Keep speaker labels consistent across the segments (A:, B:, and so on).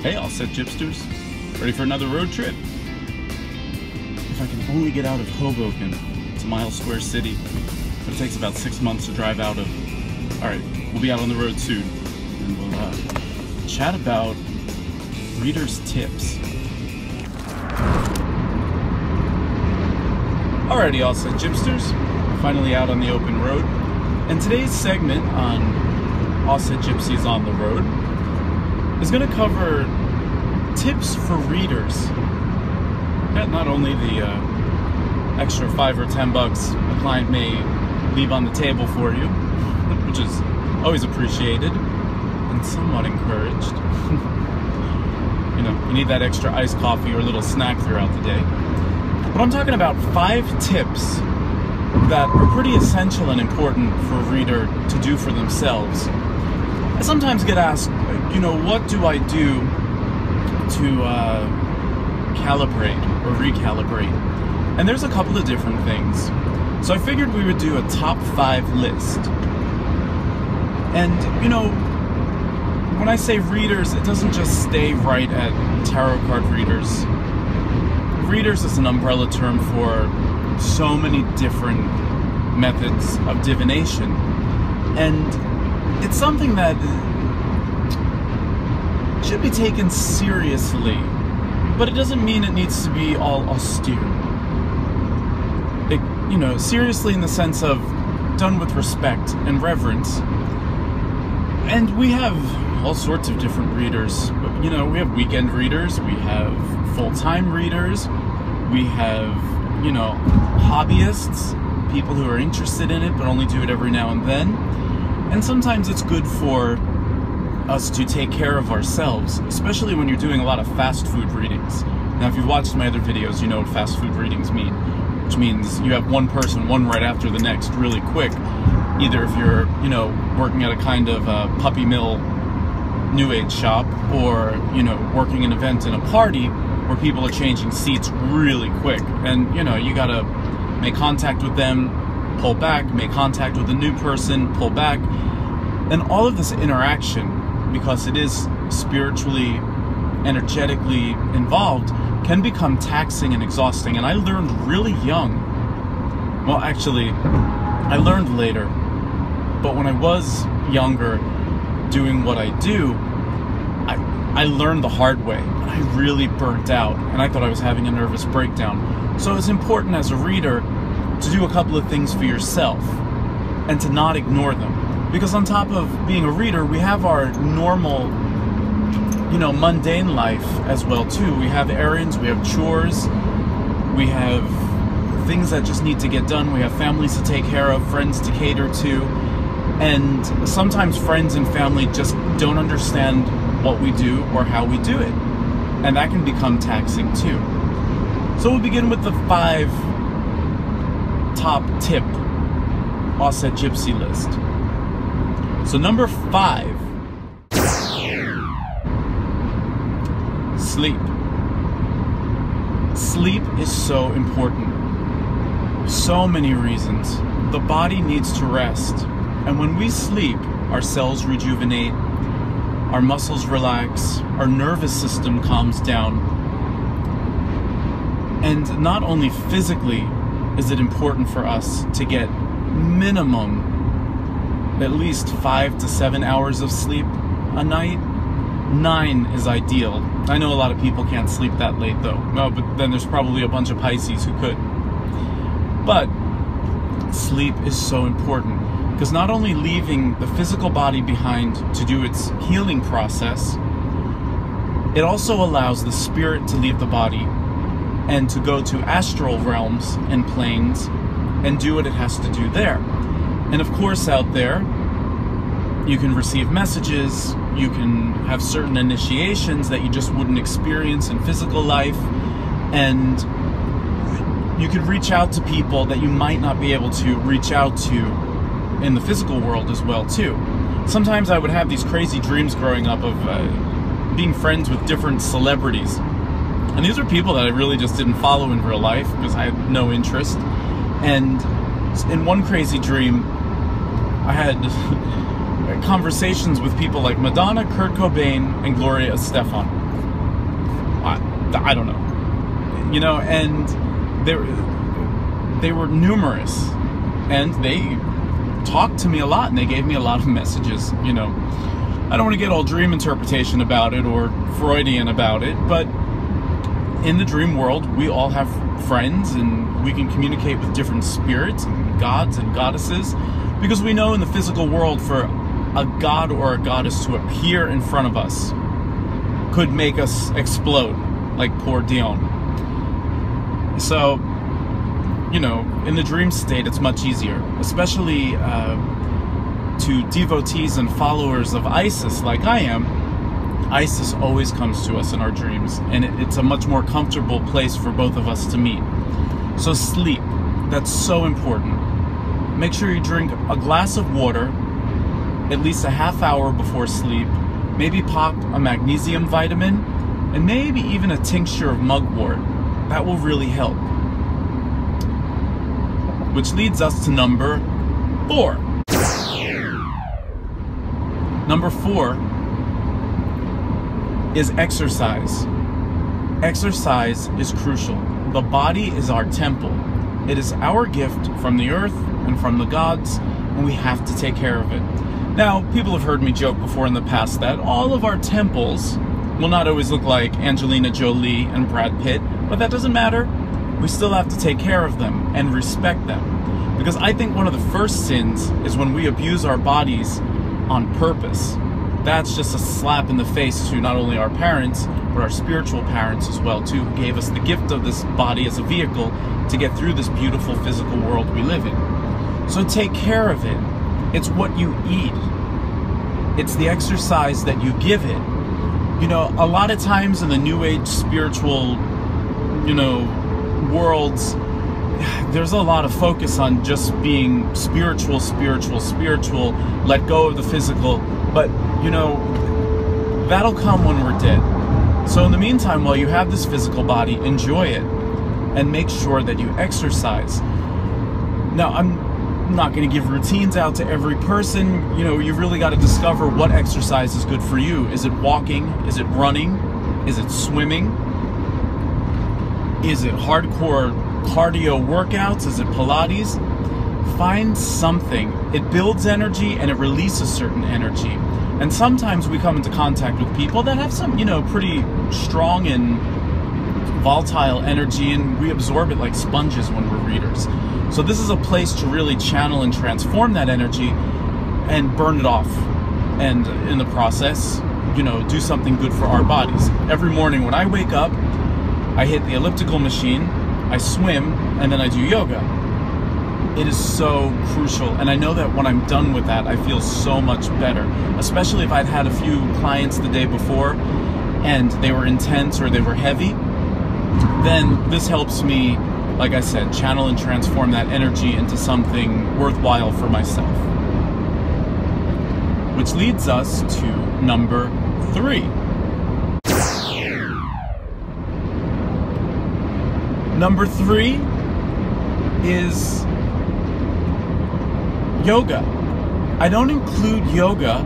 A: Hey, all set Gypsters. Ready for another road trip? If I can only get out of Hoboken to Miles Square City, but it takes about 6 months to drive out of. Alright, we'll be out on the road soon, and we'll chat about readers' tips. Alrighty, all set Gypsters. Finally out on the open road. And today's segment on Auset Gypsies on the Road is going to cover tips for readers. Not only the extra $5 or $10 a client may leave on the table for you, which is always appreciated and somewhat encouraged. You know, you need that extra iced coffee or a little snack throughout the day. But I'm talking about 5 tips that are pretty essential and important for a reader to do for themselves. I sometimes get asked, you know, what do I do to calibrate or recalibrate? And there's a couple of different things. So I figured we would do a top 5 list. And, you know, when I say readers, it doesn't just stay right at tarot card readers. Readers is an umbrella term for so many different methods of divination. And it's something that should be taken seriously, but it doesn't mean it needs to be all austere. You know, seriously in the sense of done with respect and reverence. And we have all sorts of different readers. You know, we have weekend readers, we have full-time readers, we have, you know, hobbyists, people who are interested in it but only do it every now and then. And sometimes it's good for us to take care of ourselves, especially when you're doing a lot of fast food readings. Now, if you've watched my other videos, you know what fast food readings mean, which means you have one person, one right after the next, really quick. Either if you're, you know, working at a kind of puppy mill new age shop, or, you know, working an event in a party where people are changing seats really quick. And, you know, you gotta make contact with them, pull back, make contact with a new person, pull back. And all of this interaction, because it is spiritually, energetically involved, can become taxing and exhausting. And I learned really young. Well, actually, I learned later. But when I was younger, doing what I do, I learned the hard way. And I really burnt out. And I thought I was having a nervous breakdown. So it's important as a reader to do a couple of things for yourself and to not ignore them. Because on top of being a reader, we have our normal, you know, mundane life as well too. We have errands, we have chores, we have things that just need to get done, we have families to take care of, friends to cater to, and sometimes friends and family just don't understand what we do or how we do it. And that can become taxing too. So we'll begin with the 5 top tip Auset Gypsy list. So number 5, sleep. Sleep is so important. So many reasons. The body needs to rest. And when we sleep, our cells rejuvenate, our muscles relax, our nervous system calms down. And not only physically is it important for us to get minimum at least 5 to 7 hours of sleep a night. 9 is ideal. I know a lot of people can't sleep that late though. No, but then there's probably a bunch of Pisces who could. But sleep is so important, because not only leaving the physical body behind to do its healing process, it also allows the spirit to leave the body and to go to astral realms and planes and do what it has to do there. And of course out there, you can receive messages, you can have certain initiations that you just wouldn't experience in physical life, and you could reach out to people that you might not be able to reach out to in the physical world as well too. Sometimes I would have these crazy dreams growing up of being friends with different celebrities. And these are people that I really just didn't follow in real life because I had no interest. And in one crazy dream, I had conversations with people like Madonna, Kurt Cobain, and Gloria Estefan. I don't know. And they were numerous, and they talked to me a lot, and they gave me a lot of messages. I don't want to get all dream interpretation about it or Freudian about it, but in the dream world, we all have friends, and we can communicate with different spirits and gods and goddesses, because we know in the physical world, for a god or a goddess to appear in front of us could make us explode, like poor Dion. So, in the dream state, it's much easier, especially to devotees and followers of Isis like I am. Isis always comes to us in our dreams, and it's a much more comfortable place for both of us to meet. So sleep, that's so important. Make sure you drink a glass of water at least a half hour before sleep. Maybe pop a magnesium vitamin, and maybe even a tincture of mugwort. That will really help. Which leads us to number 4. Number 4 is exercise. Exercise is crucial. The body is our temple. It is our gift from the earth and from the gods, and we have to take care of it. Now, people have heard me joke before in the past that all of our temples will not always look like Angelina Jolie and Brad Pitt, but that doesn't matter. We still have to take care of them and respect them. Because I think one of the first sins is when we abuse our bodies on purpose. That's just a slap in the face to not only our parents, but our spiritual parents as well too, who gave us the gift of this body as a vehicle to get through this beautiful physical world we live in. So take care of it. It's what you eat. It's the exercise that you give it. A lot of times in the New Age spiritual, worlds, there's a lot of focus on just being spiritual, let go of the physical, but, that'll come when we're dead. So in the meantime, while you have this physical body, enjoy it, and make sure that you exercise. Now, I'm not going to give routines out to every person. You've really got to discover what exercise is good for you. Is it walking? Is it running? Is it swimming? Is it hardcore cardio workouts? Is it Pilates? Find something. It builds energy and it releases certain energy. And sometimes we come into contact with people that have some, pretty strong and volatile energy, and we absorb it like sponges when we're readers. So this is a place to really channel and transform that energy and burn it off. And in the process, do something good for our bodies. Every morning when I wake up, I hit the elliptical machine, I swim, and then I do yoga. It is so crucial, and I know that when I'm done with that, I feel so much better. Especially if I'd had a few clients the day before, and they were intense or they were heavy, then this helps me, like I said, channel and transform that energy into something worthwhile for myself. Which leads us to number 3. Number 3 is yoga. I don't include yoga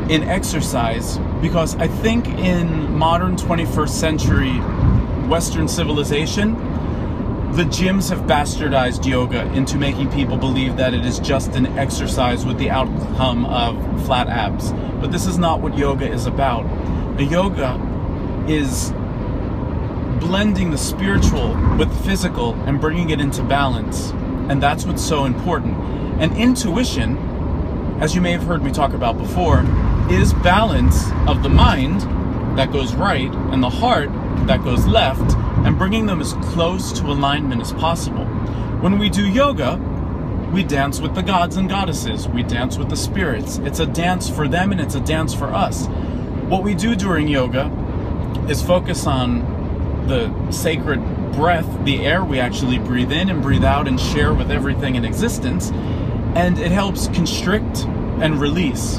A: in exercise because I think in modern 21st century Western civilization, the gyms have bastardized yoga into making people believe that it is just an exercise with the outcome of flat abs. But this is not what yoga is about. The yoga is blending the spiritual with the physical and bringing it into balance. And that's what's so important. And intuition, as you may have heard me talk about before, is balance of the mind that goes right and the heart that goes left, and bringing them as close to alignment as possible. When we do yoga, we dance with the gods and goddesses. We dance with the spirits. It's a dance for them and it's a dance for us. What we do during yoga is focus on the sacred breath, the air we actually breathe in and breathe out and share with everything in existence, and it helps constrict and release.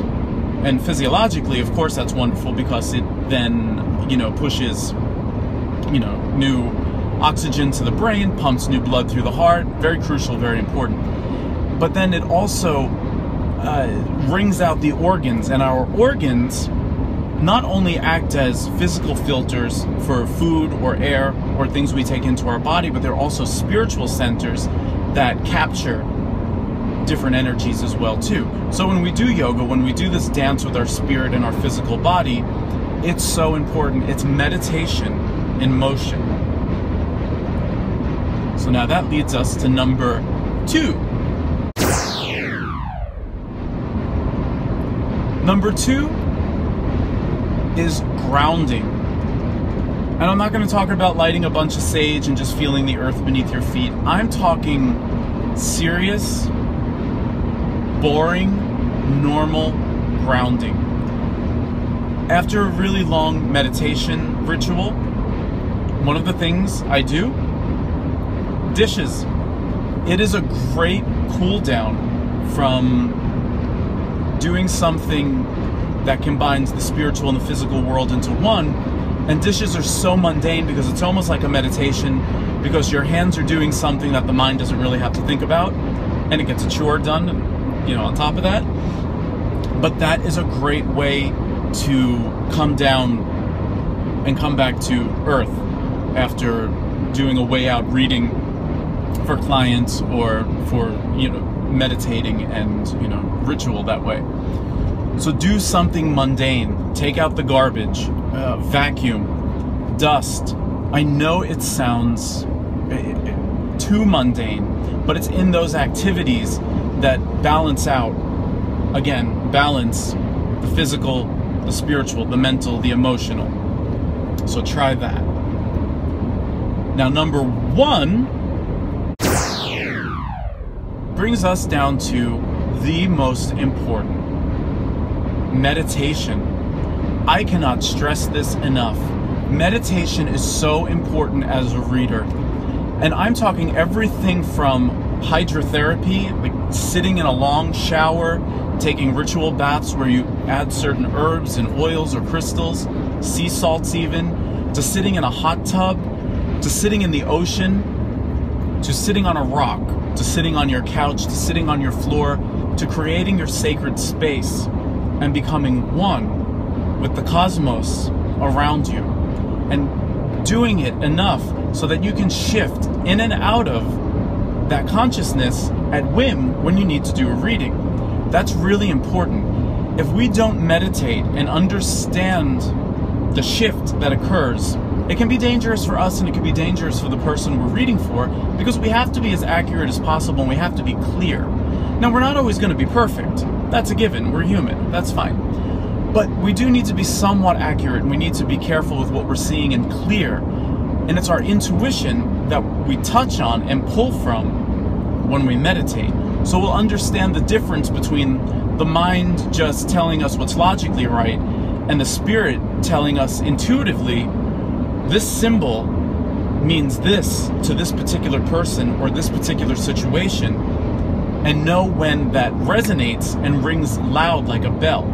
A: And physiologically, of course, that's wonderful because it then, pushes, new oxygen to the brain, pumps new blood through the heart. Very crucial, very important. But then it also wrings out the organs, and our organs not only act as physical filters for food or air or things we take into our body, but they're also spiritual centers that capture different energies as well too. So when we do yoga, when we do this dance with our spirit and our physical body, it's so important. It's meditation in motion. So now that leads us to number 2. Number 2 is grounding. And I'm not going to talk about lighting a bunch of sage and just feeling the earth beneath your feet. I'm talking serious, boring, normal grounding. After a really long meditation ritual, one of the things I do, dishes. It is a great cool down from doing something that combines the spiritual and the physical world into one. And dishes are so mundane because it's almost like a meditation, because your hands are doing something that the mind doesn't really have to think about, and it gets a chore done, you know, on top of that. But that is a great way to come down and come back to earth after doing a way out reading for clients or for, you know, meditating and, you know, ritual that way. So do something mundane. Take out the garbage, vacuum, dust. I know it sounds too mundane, but it's in those activities that balance out, again, balance the physical, the spiritual, the mental, the emotional. So try that. Now, number 1 brings us down to the most important: meditation. I cannot stress this enough. Meditation is so important as a reader. And I'm talking everything from hydrotherapy, like sitting in a long shower, taking ritual baths where you add certain herbs and oils or crystals, sea salts even, to sitting in a hot tub, to sitting in the ocean, to sitting on a rock, to sitting on your couch, to sitting on your floor, to creating your sacred space and becoming one with the cosmos around you, and doing it enough so that you can shift in and out of that consciousness at whim when you need to do a reading. That's really important. If we don't meditate and understand the shift that occurs, it can be dangerous for us and it can be dangerous for the person we're reading for, because we have to be as accurate as possible and we have to be clear. Now, we're not always going to be perfect. That's a given. We're human. That's fine. But we do need to be somewhat accurate, and we need to be careful with what we're seeing and clear. And it's our intuition that we touch on and pull from when we meditate. So we'll understand the difference between the mind just telling us what's logically right and the spirit telling us intuitively, this symbol means this to this particular person or this particular situation, and know when that resonates and rings loud like a bell.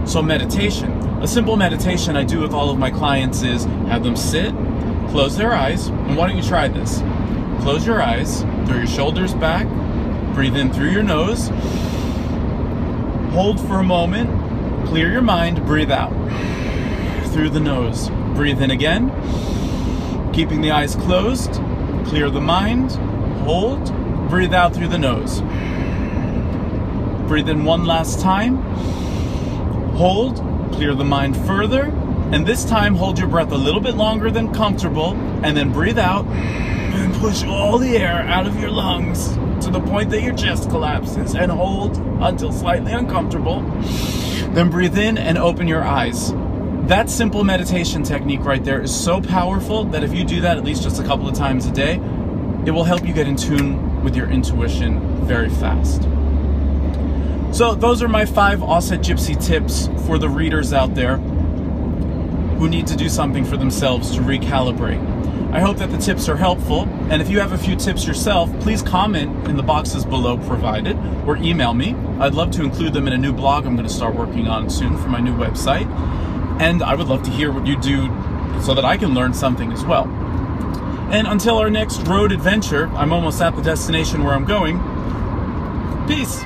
A: So meditation, a simple meditation I do with all of my clients is have them sit, close their eyes, and why don't you try this? Close your eyes, throw your shoulders back, breathe in through your nose, hold for a moment, clear your mind, breathe out through the nose. Breathe in again, keeping the eyes closed, clear the mind, hold, breathe out through the nose. Breathe in one last time, hold, clear the mind further, and this time hold your breath a little bit longer than comfortable, and then breathe out and push all the air out of your lungs to the point that your chest collapses, and hold until slightly uncomfortable. Then breathe in and open your eyes. That simple meditation technique right there is so powerful that if you do that at least just a couple of times a day, it will help you get in tune with your intuition very fast. So those are my 5 AusetGypsy tips for the readers out there who need to do something for themselves to recalibrate. I hope that the tips are helpful, and if you have a few tips yourself, please comment in the boxes below provided, or email me. I'd love to include them in a new blog I'm going to start working on soon for my new website, and I would love to hear what you do so that I can learn something as well. And until our next road adventure, I'm almost at the destination where I'm going. Peace!